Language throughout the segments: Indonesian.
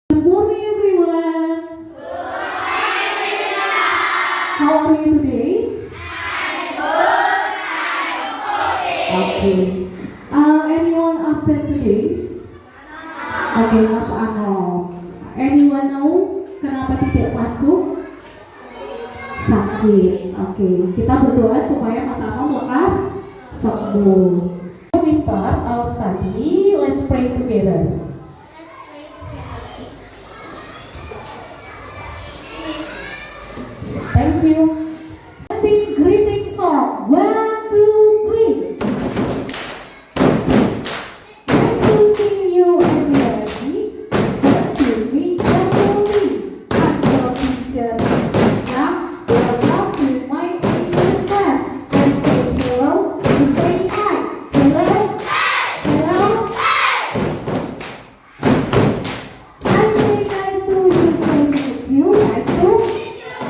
Good morning, everyone. How are you today? Okay. Anyone absent today? Okay, Mas Ano. Anyone know kenapa tidak masuk? Sakit. Okay. Kita berdoa supaya Mas Ano lekas sembuh. Before we start our study, let's pray together. Thank you. Sing greeting song. 1, 2, 3. Nice to see you everybody. Welcome me gently. I'm your teacher. Now, welcome to my English class. And say hello. You say hi. Hello. Hello. I'm very nice to meet you.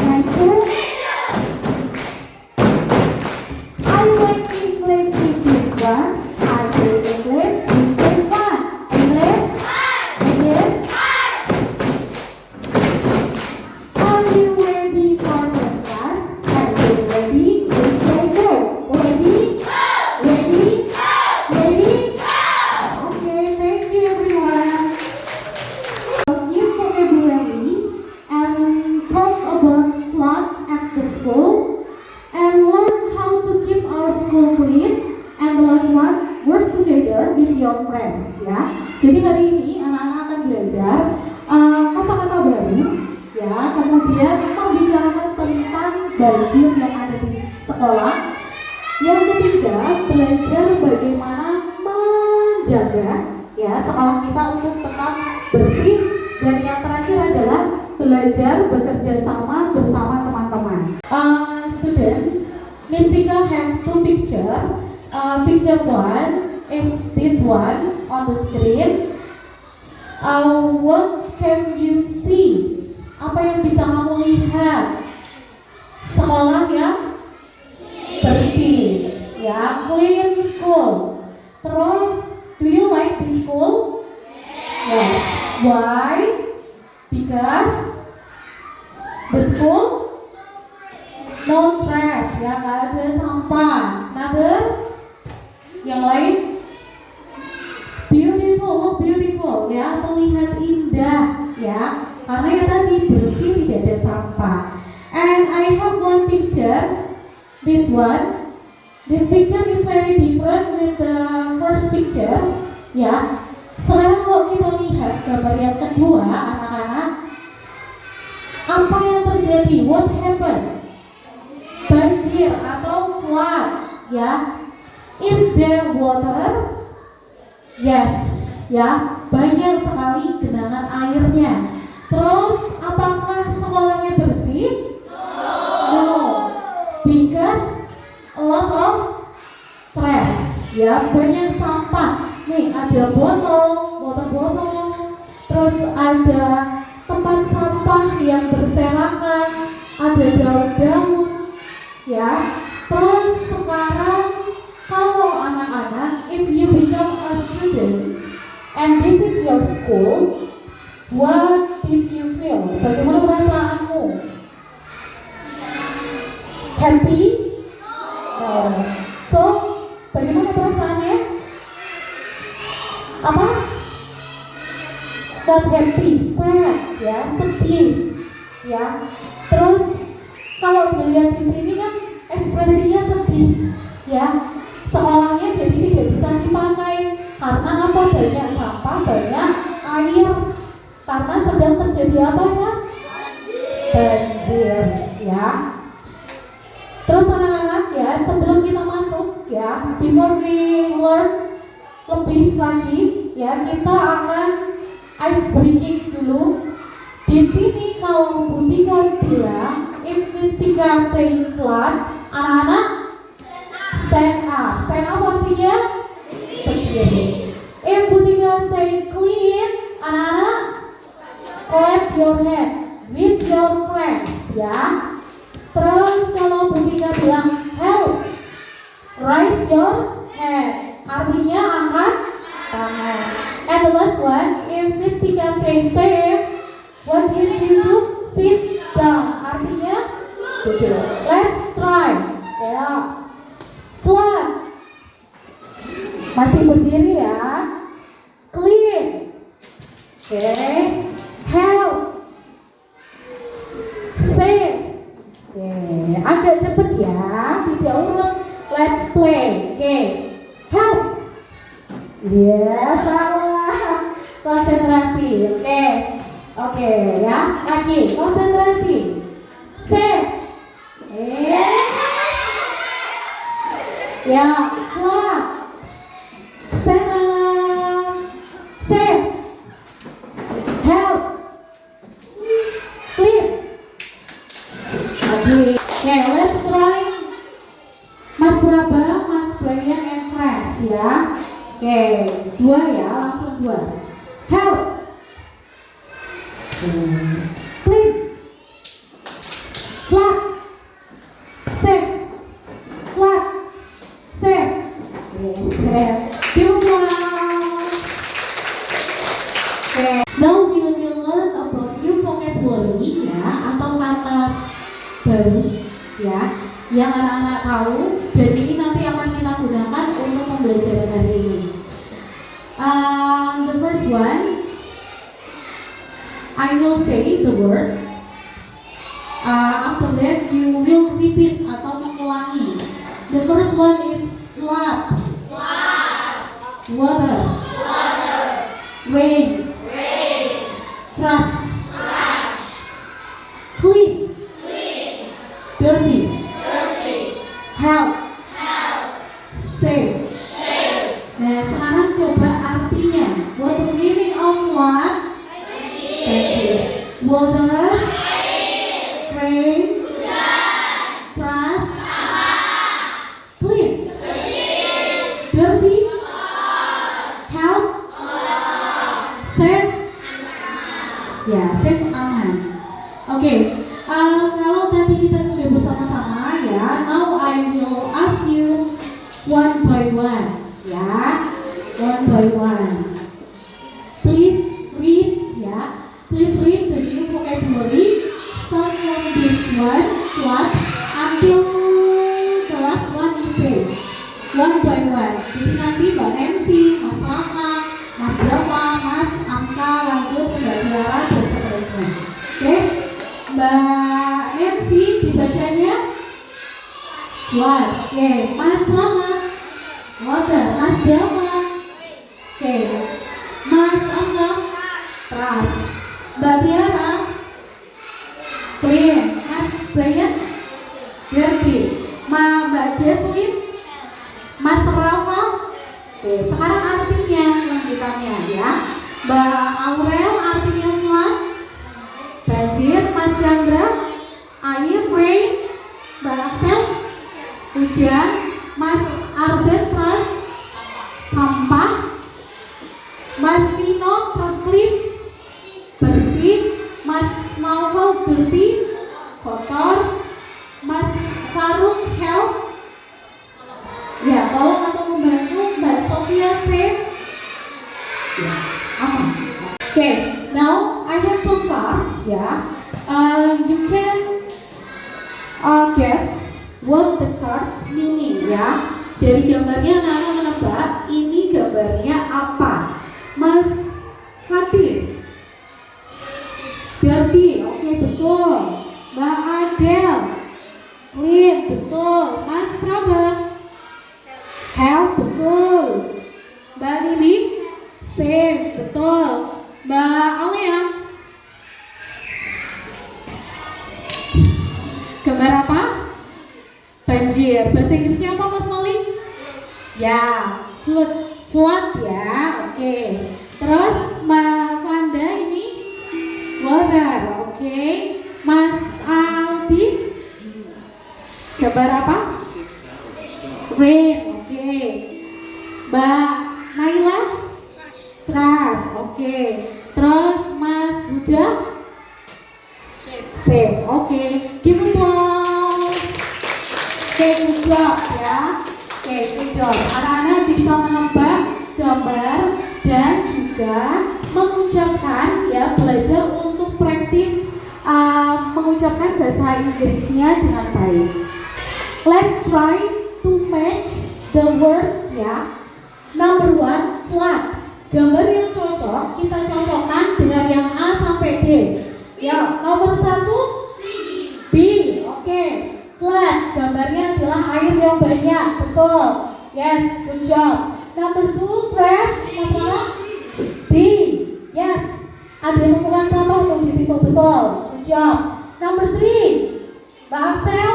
Nice to. I like English in this one. I say English in this one. English. Are you ready for the class? Are you ready? Let's go. Ready? Okay, thank you everyone. New vocabulary and talk about fun at the school and learn how to keep our school clean, and the last one, work together with your friends, ya. Jadi hari ini anak-anak akan belajar kosakata baru, ya. Kemudian membicarakan tentang banjir yang ada di sekolah. Yang ketiga, belajar bagaimana menjaga, ya, sekolah kita untuk tetap bersih. Dan yang terakhir adalah belajar bekerja sama bersama teman-teman. Student, Mystica have two picture. Picture one is this one on the screen. What can you see? Apa yang bisa kamu lihat? Sekolah yang bersih, ya, clean school. Terus, do you like this school? Yes. Why? Because the school no trash, ya, nggak ada sampah. Another, yang lain, beautiful, look beautiful, ya, terlihat indah, ya, karena ya tadi bersih, tidak ada sampah. And I have one picture, this one. This picture is very different with the first picture, ya. Sekarang kalau kita lihat gambar yang kedua, anak-anak, apa yang terjadi? What happened? Banjir atau flood, ya. Is there water? Yes, ya. Banyak sekali genangan airnya. Terus, apakah sekolahnya bersih? No. Because a lot of trash, ya. Banyak sampah. Nih, ada botol, terus ada tempat sampah yang berserakan, ada daun-daun, ya. Terus sekarang kalau anak-anak, if you become a student and this is your school, what did you feel? Bagaimana perasaanmu? Happy? No. So, bagaimana perasaannya? Apa? Not happy, sad, ya, sedih, ya. Terus kalau dilihat di sini kan ekspresinya sedih, ya. Sekolahnya jadi tidak bisa dipakai karena apa? Banyak sampah, banyak air. Karena sedang terjadi apa aja? Banjir, ya. Terus anak-anak, ya, sebelum kita masuk, ya, before we learn lebih lagi, ya, kita akan ice breaking dulu. Di sini kalau Bu Tika bilang, if Mystica say flat, anak-anak stand up. Stand up artinya berdiri. If Bu Tika say clean, anak-anak clap your hand with your friends, ya. Terus kalau Bu Tika bilang help, raise your hand. Artinya angkat tangan. And the last one, if Mystica say save, What did you do? Sit down. Artinya duduk. Let's try. Ya. Flat. Masih berdiri ya. Clean. Oke. Help. Save. Oke. Agak cepet ya. Tidak urut. Let's play. Oke. Help. Ya, salah. Konsentrasi. Oke. Oke, ya. Lagi. Konsentrasi. Save. Ya, clap. Salam. Save. Help. Clean. Lagi. Oke, let's try. Mas Praba, Mas Brian, and friends ya. Oke, dua ya, langsung dua. Help. Clean. Flat. Save. Flat. Save. Save. Give applause. Okay. Now we will learn about new vocabulary ya, atau kata baru ya, yang anak-anak tahu, dan ini nanti akan kita gunakan untuk pembelajaran hari ini. The first one, I will say the word. After that, you will repeat atau mengulangi. The first one is flood. Water. Rain. Trust. Clean. Dirty. Help. Save. Nah, sekarang coba artinya. What the meaning of flood? Water. Rain. Trust. Clean. Dirty. Help. Save. Ya, save aman. Oke, kalau tadi kita sudah bersama-sama ya, now I will ask you one by one ya, one by one. Please read ya, please read the new vocabulary. Start from this one, what, until the last one is said. One by one. Jadi nanti Mbak MC, Mas Raka, Mas Dava, Mas Amka, lanjut Mbak Tiara dan seterusnya. Oke, Mbak MC dibacanya what. Oke, Mas Raka, water. Mas Dava, oke, Mas Amka, trust. Mbak Tiara, clean. Mas Brian, dirty. Mbak Jesslyn, Mas Rafa. Oke, sekarang artinya lanjutannya ya. Mbak Aurel artinya flood, banjir. Mas Chandra, air, rain. Mbak Axel, hujan. Mas Arzen, trust, sampah. Mas Vino, clean, bersih. Mas Naufal, dirty, kotor. Mas Faruk, help, ya, tolong atau membantu. Mbak Sofia, safe, ya, aman. Okay, now I have some cards ya. You can guess what the cards meaning ya. Dari gambarnya anak-anak menebak ini gambarnya apa. Mas Fatih, dirty, oke, betul. Mbak Adel, clean, betul. Mas Praba, help, betul. Mbak Nini, safe, betul. Mbak Alia, gambar apa? Banjir. Bahasa Inggrisnya apa Mas Malik? Ya, flood ya, oke. Terus Mbak Vanda ini water, oke. Mas Aldi, gambar apa? Rain, oke. Mbak Naila, trust, oke. Terus Mas Huda, safe, oke. Give applause. Oke, good job ya. Oke, good job. Anak-anak bisa menebak gambar dan juga mengucapkan ya, belajar untuk praktek bahasa Inggrisnya dengan baik. Let's try to match the word ya. Number one, flat. Gambar yang cocok kita cocokkan dengan yang A sampai D. Ya, nomor satu B. Oke. Flat, gambarnya adalah air yang banyak. Betul. Yes, good job. Number two, trash. Masalah D. Yes. Ada tumpukan sampah untuk di situ. Betul. Good job. Number three, Mbak Axel.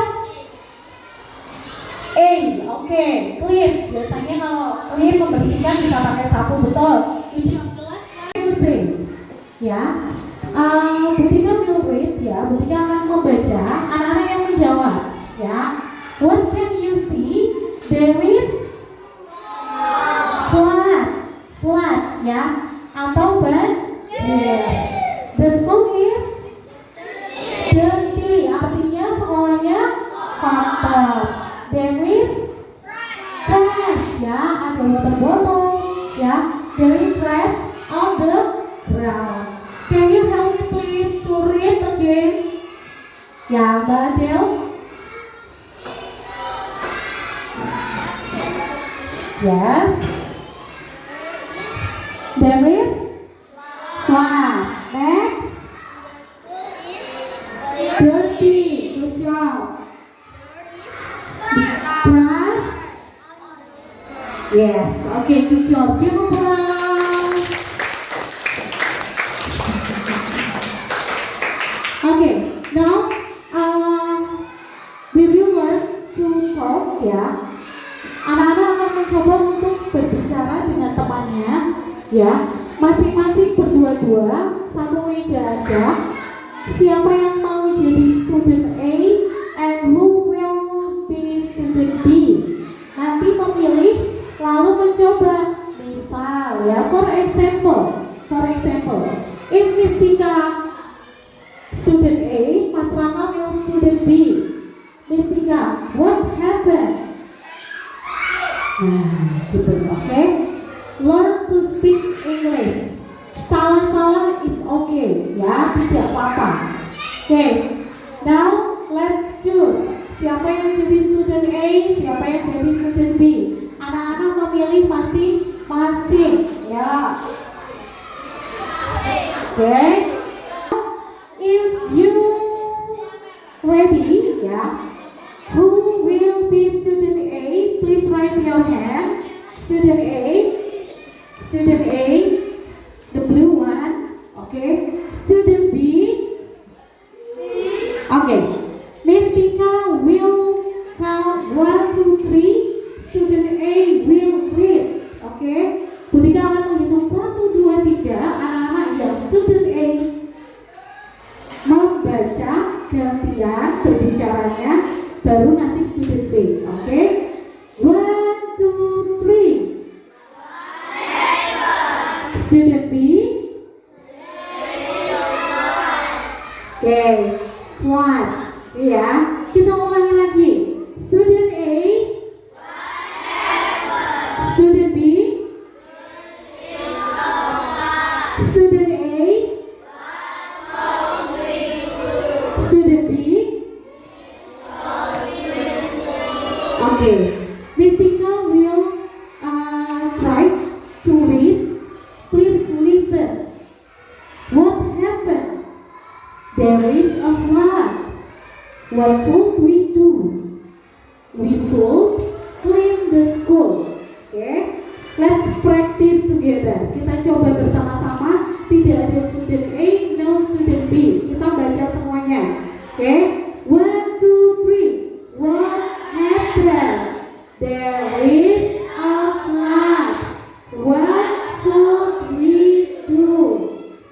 A. Oke. Clean. Biasanya kalau clean membersihkan bisa pakai sapu. Betul. Good job. Ya. Butika will read ya. Butika akan membaca. Anak-anak yang menjawab. Ya. What can you see? There is flat ya, atau banjir. The school is dirty, artinya sekolahnya kotor. There is trash ya, ada water botol ya. There is trash on the ground. Can you help me please to read again? Ya, Mbak Adele. Yes. There is flat. Next. Dirty. Good job. Grass. Yes. Okay. Good job. Give a applause. Okay. Now, we will learn to talk. Ya. Anak-anak akan mencoba untuk berbicara dengan temannya, ya. Masing-masing berdua-dua, satu meja aja. Siapa yang mau jadi student A and who will be student B? Nanti memilih lalu mencoba. Misal, ya, for example, if Miss Tika student A, Mas Raka will student B. Miss Tika, what happened? Nah, gitu, oke. Learn to speak English. Salah-salah is okay, ya, tidak apa-apa. Oke, now let's choose. Siapa yang jadi student A, siapa yang jadi student B. Anak-anak memilih masing-masing, ya. Oke. If you ready, ya. Who will be student A? Please raise your hand. Student A, the blue one. Okay. Student B. Okay. Miss Tika will count 1, 2, 3. Student A will read. Okay. Bu Tika akan menghitung 1, 2, 3. Anak-anak yang student A membaca gantian berbicaranya. Baru nanti student B, oke? 1, 2, 3. Student B. Oke, one. Ya, kita ulangi lagi. Student A. Student B. Student A. Student B. Okay, Miss Tika will try to read. Please listen. What happened? There is a flood. What should we do? We should clean the school. Okay, let's practice together. Kita coba bersama-sama. Tidak ada student A, no student B. Kita baca semuanya. Okay, 1, 2, 3. What happened? There is a flood. What should we do?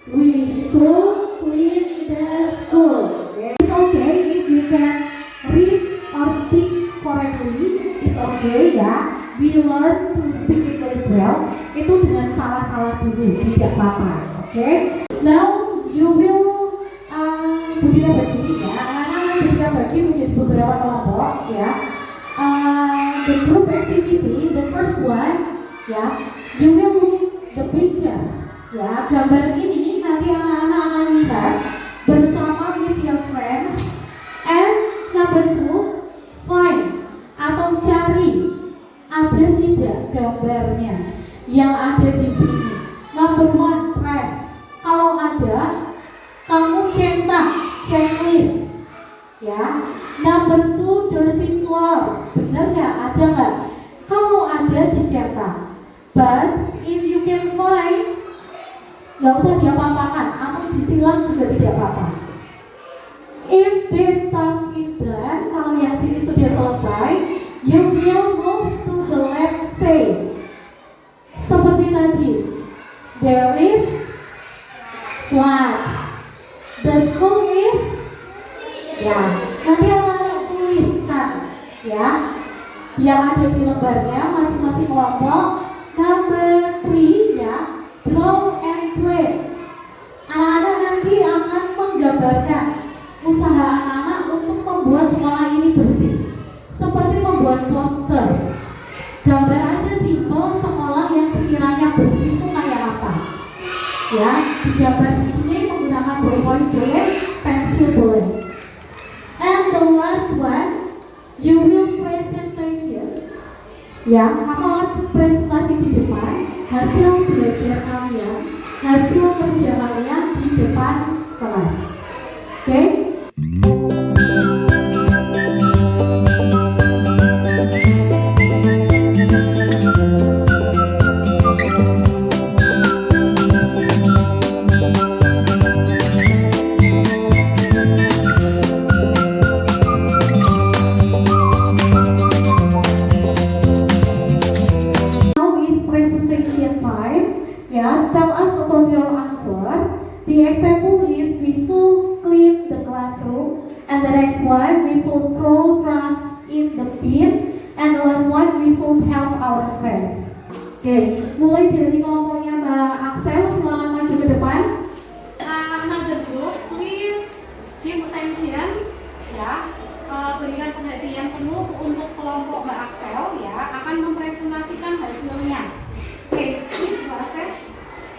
We should clean the school. It's okay if you can read or speak correctly. It's okay ya. We learn to speak English well. Itu dengan salah-salah dulu, tidak apa-apa. Okay. Now you will Budaya bagi ya. Anak-anak Budaya bagi menjadi beberapa kelompok ya. The group activity, the first one, ya, you will look the picture, ya. Gambar ini nanti anak-anak akan lihat bersama with your friends, and checklist. Ya. Number 2, dirty floor. Benar nggak? Ada nggak? Kalau ada dicetak. But if you can find, nggak usah diapa-apakan atau disilang juga tidak apa-apa. If this task is done, kalau yang sini sudah selesai, you will move to the let's say. Seperti tadi, there is flood. The school is, ya, nanti anak tuliskan, ya, yang ada di lembarnya masing-masing kelompok. Number 3, ya, draw and play. Anak-anak nanti akan menggambarkan usaha anak-anak untuk membuat sekolah ini bersih. Seperti membuat poster. Gambar aja simpel sekolah yang sekiranya bersih itu kayak apa. Ya, digambar di sini menggunakan ballpoint boleh, pensil boleh. And the last one, you will presentation. Ya, akan presentasi di depan hasil belajar kalian, hasil kerja kalian di depan kelas. Oke? Tell us about your answer. The example is we should clean the classroom, and the next one we should throw trash in the bin, and the last one we should help our friends. Oke, mulai dari kelompoknya Mbak Axel, silakan maju ke depan. Another group, please give attention, ya. Berikan perhatian penuh untuk kelompok Mbak Axel, ya, akan mempresentasikan hasilnya. Oke, please Mbak Axel.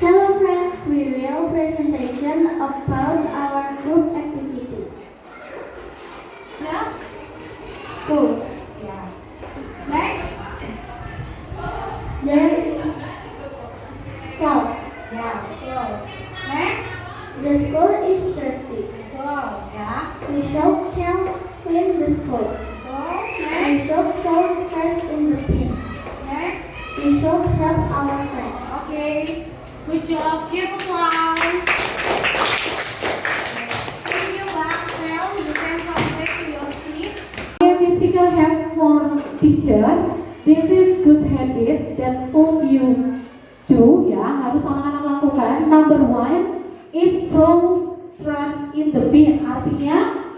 Hello friends, we will presentation about our group activity. Yeah. School. Yeah. Next. There is cloud. Yeah. Go. Next. The school is dirty. Go. Yeah. We should clean the school. Go. We Next. should throw trash in the bin. Next. We should help our friends. Okay. Good job. Give applause. Thank you, Axel. You can come back to your seat. Mystical have for picture. This is good habit that should you do. Ya, harus anak-anak lakukan. Number 1 is throw trash in the bin. Artinya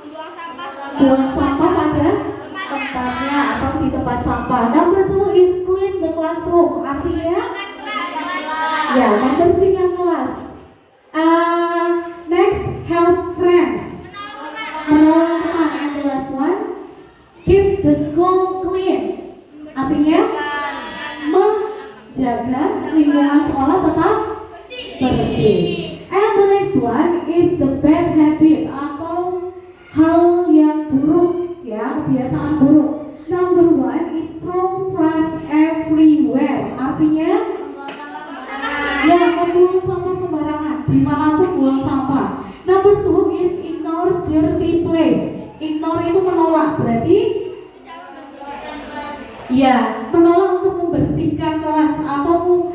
buang sampah pada tempatnya atau di tempat sampah. Number 2 is clean the classroom. Artinya ya, membersihkan kelas. Next, help friends. Menolong teman. And the last one, keep the school clean. Artinya menjaga lingkungan sekolah tetap bersih. And the next one is the bad habit atau hal yang buruk, ya, kebiasaan buruk. Number 1 is throw trash everywhere. Artinya ya, membuang sampah sembarangan, dimanapun buang sampah. Number 2 is ignore dirty place. Ignore itu menolak, berarti ya, menolak untuk membersihkan kelas atau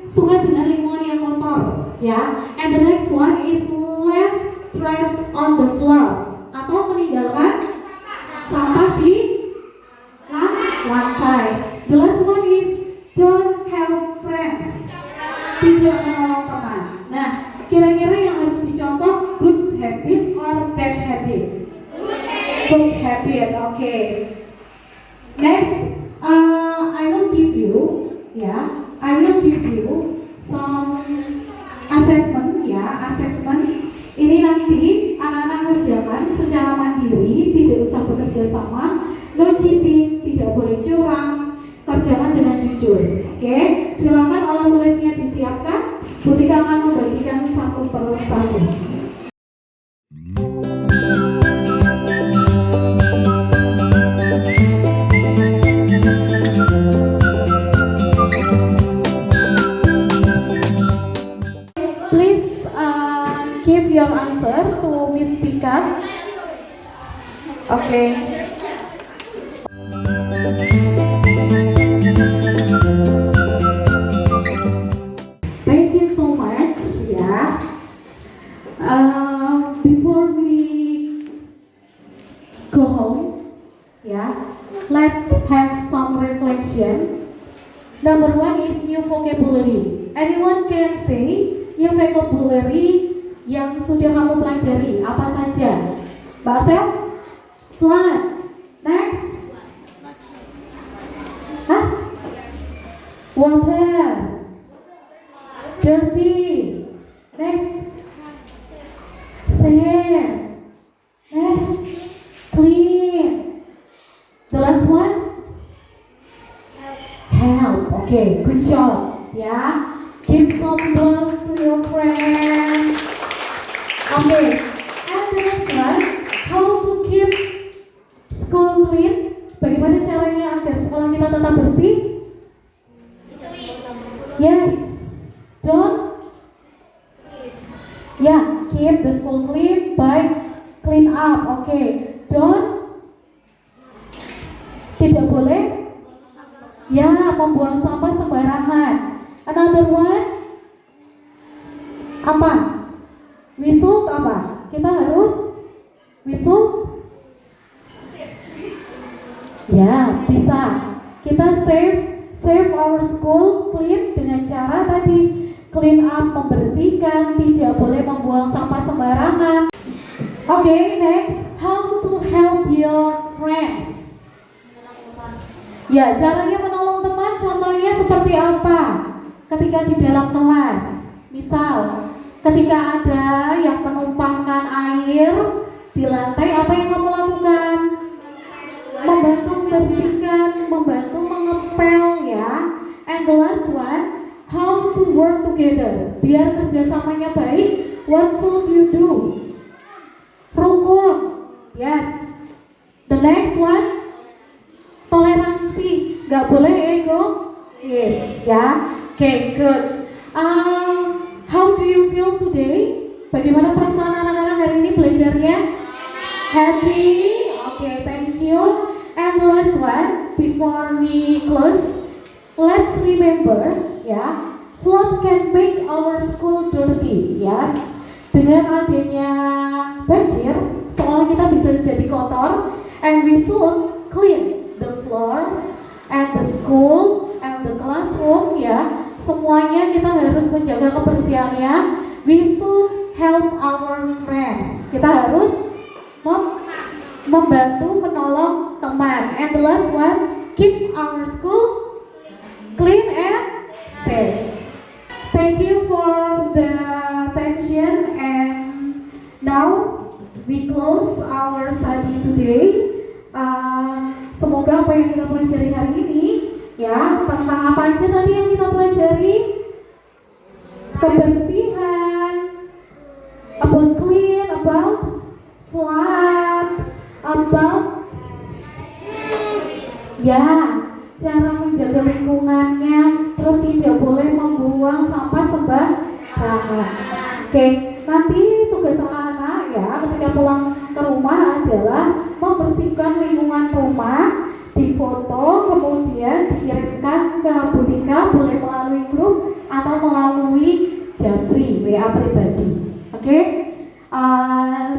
sungai dengan lingkungan yang kotor, ya. And the next one is left trash on the floor atau meninggalkan sampah di lantai. The last one is don't help friends. Tidak menolong teman. Nah, kira-kira yang harus dicontoh good habit or bad habit? Good habit, okay. Next, I will give you some assessment, ya, assessment. Ini nanti anak-anak kerjakan secara mandiri, tidak usah bekerja sama, no cheating, tidak boleh curang, kerjakan dengan jujur. Oke, silakan olah tulisnya disiapkan. Butika akan membagikan satu per satu. Please give your answer to Miss Pika. Okay. Thank you so much. Ya. Before we go home, let's have some reflection. Number one is new vocabulary. Anyone can say new vocabulary yang sudah kamu pelajari apa saja? Mbak Sel? Flood. Next. Hah? Water. Dirty. Next. Sand. Next. Clean. The last one? Help. Okay, good job. Ya. Give some applause to your friends. Okay. And the next one, how to keep school clean? Bagaimana caranya agar sekolah kita tetap bersih? Yes. Don't. Yeah, keep the school clean by clean up. Okay. Don't. Tidak boleh. Ya, membuang sampah sembarangan. Another one. Apa? Whistle apa? Kita harus whistle. Ya, bisa. Kita save our school clean dengan cara tadi clean up, membersihkan, tidak boleh membuang sampah sembarangan. Okay, next, how to help your friends. Ya, caranya menolong teman contohnya seperti apa? Ketika di dalam kelas, misal ketika ada yang menumpahkan air di lantai, apa yang kamu lakukan? Membantu membersihkan, membantu mengepel ya. And the last one, how to work together. Biar kerjasamanya baik, what should you do? Rukun. Yes. The next one, toleransi. Gak boleh ego. Yes, ya. Okay, good. How do you feel today? Bagaimana perasaan anak-anak hari ini belajarnya? Happy. Okay, thank you. And the last one, before we close, let's remember, ya, flood can make our school dirty. Yes. Dengan adanya banjir, sekolah kita bisa jadi kotor, and we should clean the floor and the school and the classroom. Ya, semuanya kita harus menjaga kebersihannya. We should help our friends. Kita harus membantu menolong teman. And the last one, keep our school clean and safe. Thank you for the attention, and now we close our study today. Semoga apa yang kita pelajari hari ini, ya, tentang apa aja tadi yang kita pelajari, kebersihan, about clean, about flood, about ya, cara menjaga lingkungannya, terus tidak boleh membuang sampah sembarangan. Oke, nanti tugas anak-anak ya ketika pulang ke rumah adalah membersihkan lingkungan rumah, difoto, kemudian dikirimkan ke Bu Tika, boleh melalui grup atau melalui Japri, WA pribadi. Oke,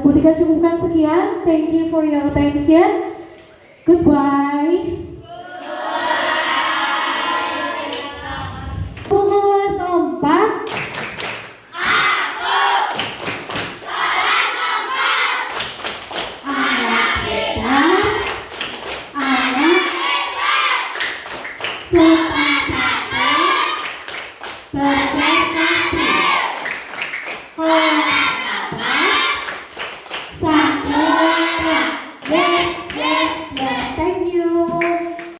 Bu Tika cukupkan sekian. Thank you for your attention. Goodbye. Kelas 4. Anak